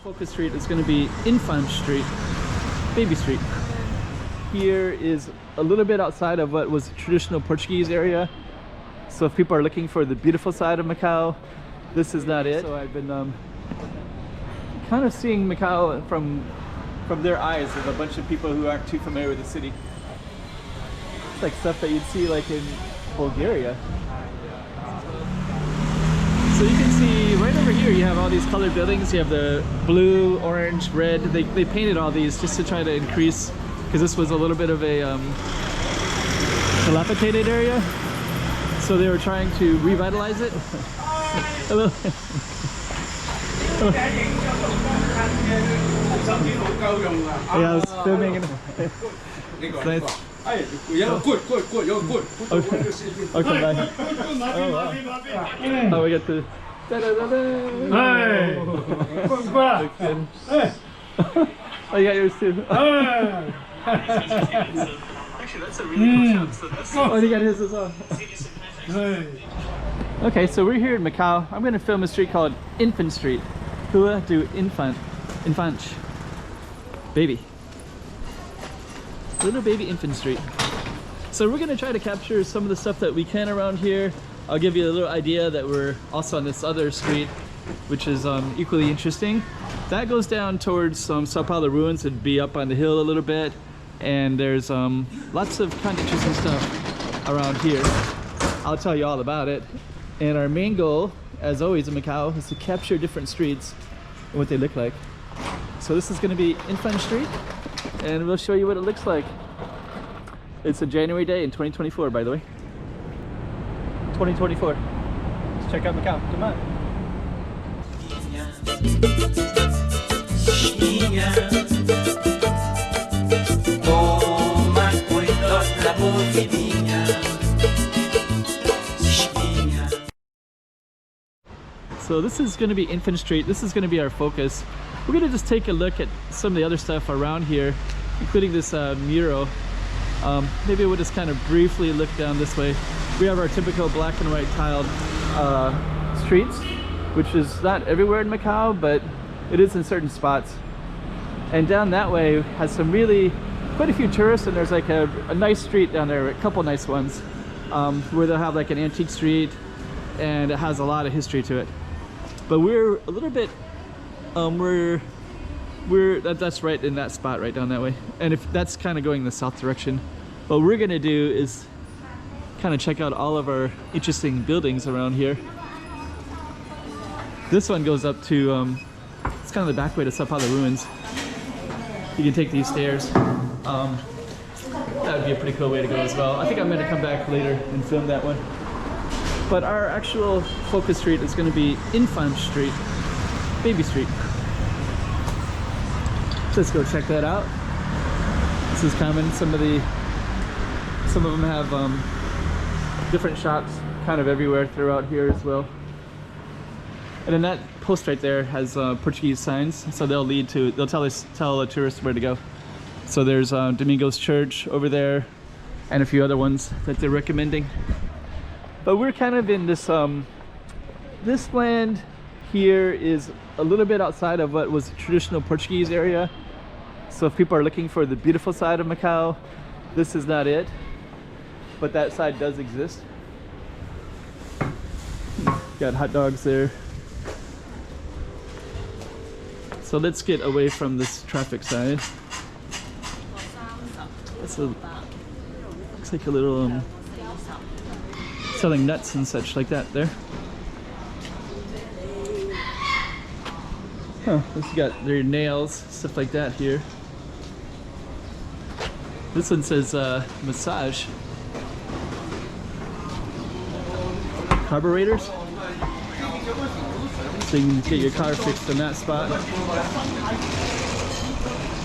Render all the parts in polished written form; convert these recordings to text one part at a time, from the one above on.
Focus street is going to be Infante Street, Baby Street. Here is a little bit outside of what was a traditional Portuguese area. So if people are looking for the beautiful side of Macau, this is not it. So I've been kind of seeing Macau from their eyes of a bunch of people who aren't too familiar with the city. It's like stuff that you'd see like in Bulgaria. So you can see right over here you have all these colored buildings. You have the blue, orange, red. They painted all these just to try to increase, because this was a little bit of a dilapidated area. So they were trying to revitalize it. Hello. Yeah, I was filming it. It's nice. Good. You're good. Okay, bye. Oh, wow. Oh, we got the... Oh, you got yours too. Actually, that's a really cool shot. Oh, you got his as well. Okay, so we're here in Macau. I'm going to film a street called Infant Street. Hua do Infante. Baby. Little baby infant street. So we're going to try to capture some of the stuff that we can around here. I'll give you a little idea that we're also on this other street, which is equally interesting. That goes down towards Sao Paulo ruins and be up on the hill a little bit. And there's lots of kind of interesting stuff around here. I'll tell you all about it. And our main goal, as always in Macau, is to capture different streets and what they look like. So this is going to be Infante Street, and we'll show you what it looks like. It's a January day in 2024, by the way. 2024. Let's check out Macau. Come on. So this is going to be Infant Street. This is going to be our focus. We're going to just take a look at some of the other stuff around here, including this mural. Maybe we'll just kind of briefly look down this way. We have our typical black and white tiled streets, which is not everywhere in Macau, but it is in certain spots. And down that way has some really, quite a few tourists, and there's like a nice street down there, a couple nice ones, where they'll have like an antique street, and it has a lot of history to it. But we're a little bit, that's right in that spot right down that way. And if that's kind of going the south direction, what we're gonna do is kind of check out all of our interesting buildings around here. This one goes up to, it's kind of the back way to Sao Paulo ruins. You can take these stairs. That would be a pretty cool way to go as well. I think I'm gonna come back later and film that one. But our actual focus street is going to be Infante Street, Baby Street. So let's go check that out. This is common. Some of them have different shops kind of everywhere throughout here as well. And then that post right there has Portuguese signs, so they'll tell a tourist where to go. So there's Domingo's Church over there, and a few other ones that they're recommending. But we're kind of in this, this land here is a little bit outside of what was a traditional Portuguese area. So if people are looking for the beautiful side of Macau, this is not it. But that side does exist. Got hot dogs there. So let's get away from this traffic side. Looks like a little selling nuts and such like that there. Huh, this got their nails, stuff like that here. This one says massage. Carburetors. So you can get your car fixed in that spot.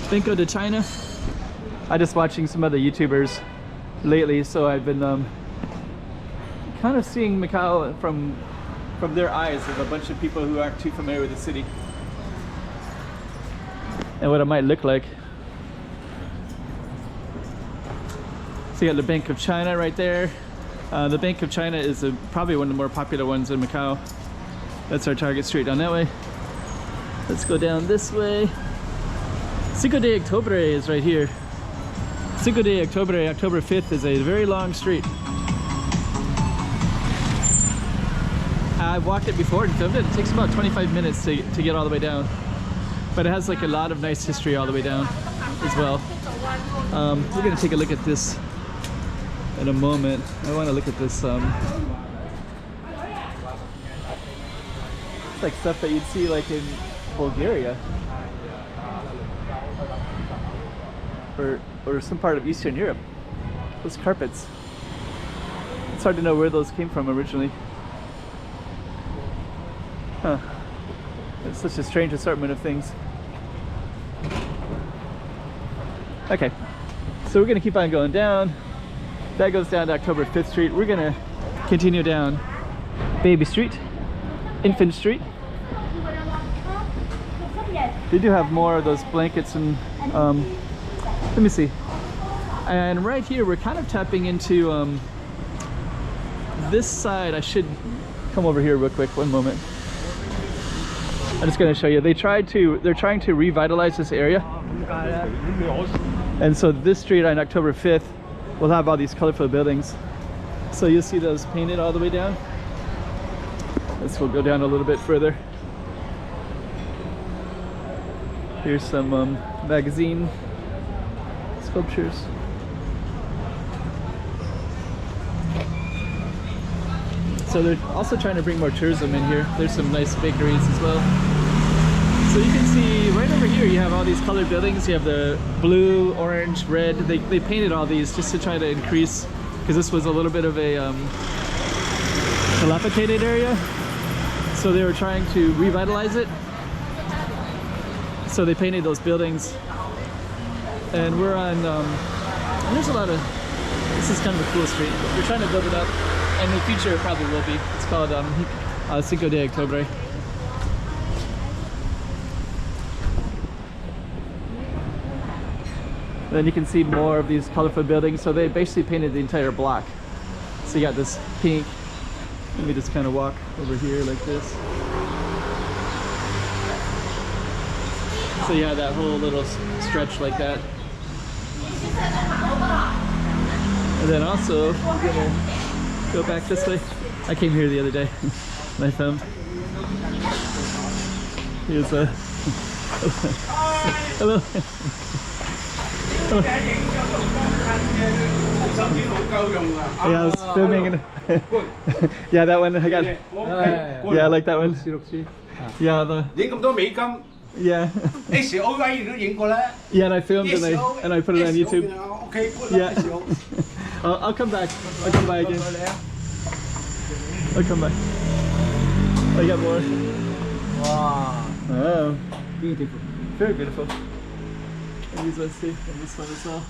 Cinco de China. I'm just watching some other YouTubers lately, so I've been kind of seeing Macau from their eyes of a bunch of people who aren't too familiar with the city and what it might look like. So you got the Bank of China right there. The Bank of China is probably one of the more popular ones in Macau. That's our target street down that way. Let's go down this way. 5 de Octubre is right here. 5 de Octubre, October 5th, is a very long street. I've walked it before and filmed it. It takes about 25 minutes to get all the way down. But it has like a lot of nice history all the way down as well. We're gonna take a look at this in a moment. I want to look at this. It's like stuff that you'd see like in Bulgaria or some part of Eastern Europe. Those carpets. It's hard to know where those came from originally. Huh. It's such a strange assortment of things. Okay, so we're gonna keep on going down. That goes down to October 5th Street. We're gonna continue down Baby Street, Infant Street. They do have more of those blankets and let me see. And right here we're kind of tapping into this side. I should come over here real quick, one moment. I'm just going to show you. They're trying to revitalize this area. And so this street on October 5th will have all these colorful buildings. So you'll see those painted all the way down. This will go down a little bit further. Here's some magazine sculptures. So they're also trying to bring more tourism in here. There's some nice bakeries as well. So you can see right over here you have all these colored buildings. You have the blue, orange, red. They painted all these just to try to increase, because this was a little bit of a dilapidated area. So they were trying to revitalize it. So they painted those buildings. And we're on, there's a lot of, this is kind of a cool street. We're trying to build it up. In the future it probably will be. It's called 5 de Octubre. Then you can see more of these colorful buildings. So they basically painted the entire block. So you got this pink. Let me just kind of walk over here like this. So you have that whole little stretch like that. And then also, we're gonna go back this way. I came here the other day and I filmed. Here's a hello. Yeah, I was filming and yeah, that one I got. Yeah, I like that one. Yeah, the yeah. Yeah, and I filmed and I put it on YouTube. Yeah. I'll come back. I'll come by again. I'll come back. I got more. Wow. Oh, beautiful. Very beautiful. And these ones too. And this one as well.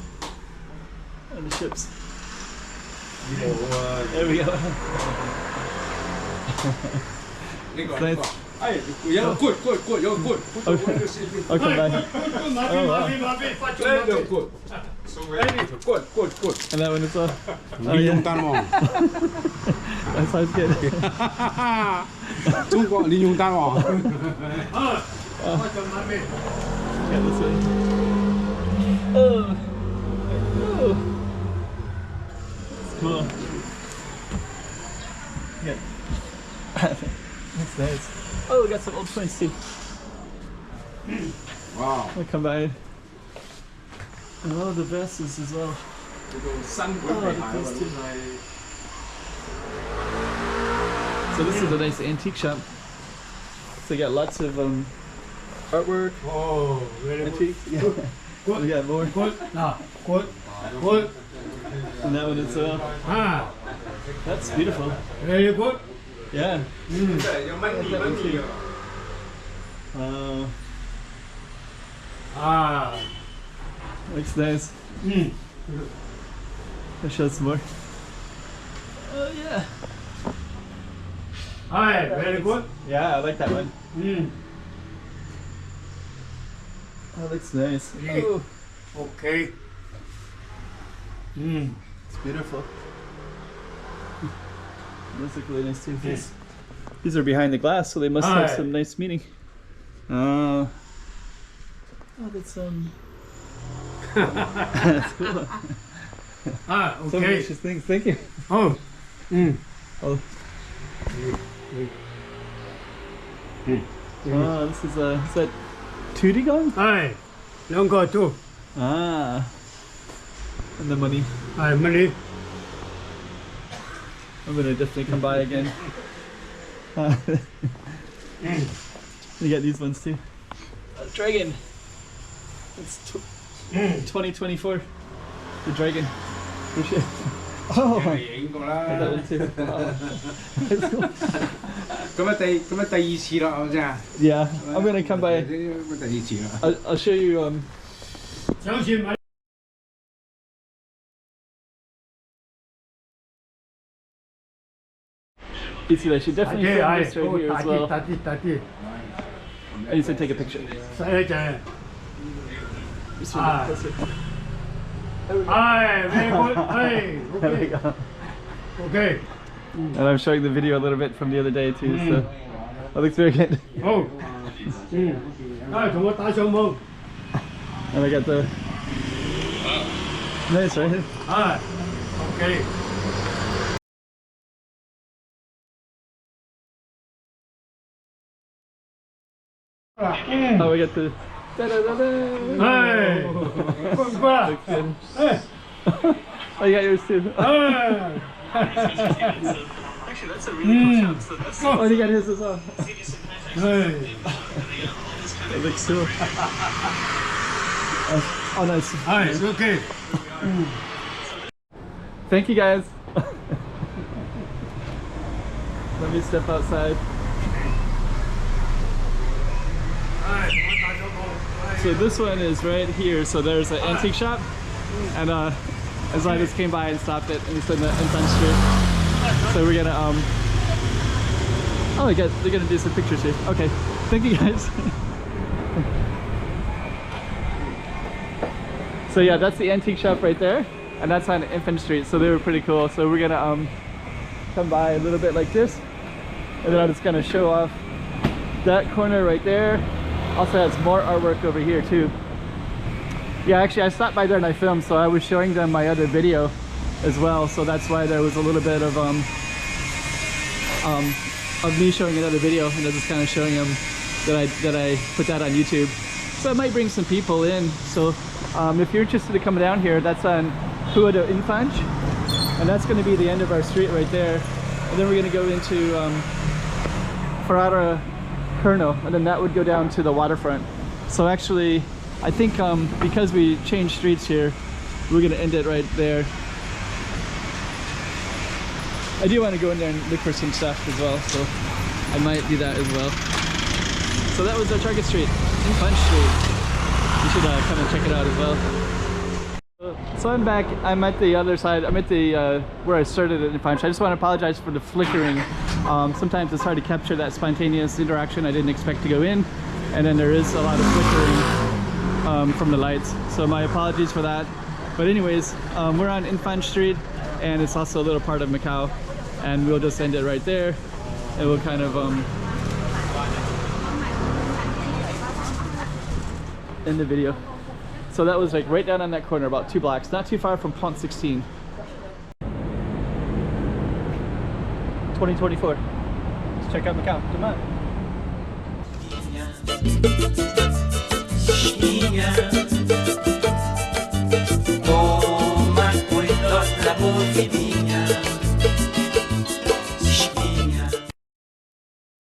And the ships. There we go. Nice. You're good. You're good. Okay. I'll come back. Oh, wow. You're good. Good. And that one as well. Oh, yeah. That sounds good. Yeah, this way. Oh. It's cool. Yeah. That's nice. Oh, we got some old coins too. Wow. I'll come by. And all of the vases as well. So this is a nice antique shop. So you got lots of artwork. Oh, very antique. good. Yeah. We got more. Good. And that one as well. Ah, that's beautiful. very good. Yeah. Looks nice. I'll show some more. Oh yeah. Hi, very good. Yeah, I like that one. That looks nice. Oh. Okay. It's beautiful. Those look really nice too. These are behind the glass, so they must have some nice meaning. Oh, that's that's cool. Ah, So okay. delicious things. Thank you. Oh. Oh, wow, this is that Tudigon? Ai, long go too. Ah, and the money. Ai, money. I'm gonna definitely come by again. You get these ones too. Dragon. It's 2024. The dragon. Oh, I got that one too. Yeah, I'm gonna come by. I'll show you. 相信买。 You see, I should definitely film this right here as well. 打地。 I need to take a picture. 谁讲？ Just a bit closer. Ai, very good. Ai, There we okay. go. Okay. And I'm showing the video a little bit from the other day too, so that looks very good. Oh. 哎，同我打小梦。 And I got the nice, right? 哎，OK。 Oh, we got the. Da-da-da-da. 哎，过过来。 Looks good. 哎， Oh, you got yours too. 哎。 Oh, you got his as well. 哎。 That looks cool. Oh, nice. 哎，OK。 Thank you guys. Let me step outside. 哎，同我打小梦。 So this one is right here. So there's an antique shop, and as I just came by and stopped it, and it's in the Infante Street. So we're gonna oh, they're gonna do some pictures here. Okay, thank you guys. So yeah, that's the antique shop right there, and that's on Infante Street. So they were pretty cool. So we're gonna come by a little bit like this, and then I'm just gonna show off that corner right there. Also has more artwork over here too. Yeah, actually I stopped by there and I filmed, so I was showing them my other video as well. So that's why there was a little bit of me showing another video, and I was just kind of showing them that I put that on YouTube. So it might bring some people in. So if you're interested in coming down here, that's on GoPro, and that's going to be the end of our street right there. And then we're going to go into Ferrara Colonel, and then that would go down to the waterfront. So actually, I think because we changed streets here, we're gonna end it right there. I do want to go in there and look for some stuff as well, so I might do that as well. So that was our Target Street, Infante Street. You should come and check it out as well. So I'm back. I'm at the other side. I'm at the where I started at Infante. I just want to apologize for the flickering. Sometimes it's hard to capture that spontaneous interaction. I didn't expect to go in, and then there is a lot of flickering from the lights. So my apologies for that. But anyways, we're on Infante Street, and it's also a little part of Macau, and we'll just end it right there, and we'll kind of end the video. So that was like right down on that corner, about 2 blocks, not too far from Pont 16. 2024. Let's check out Macau. Come on. Toma cuidado la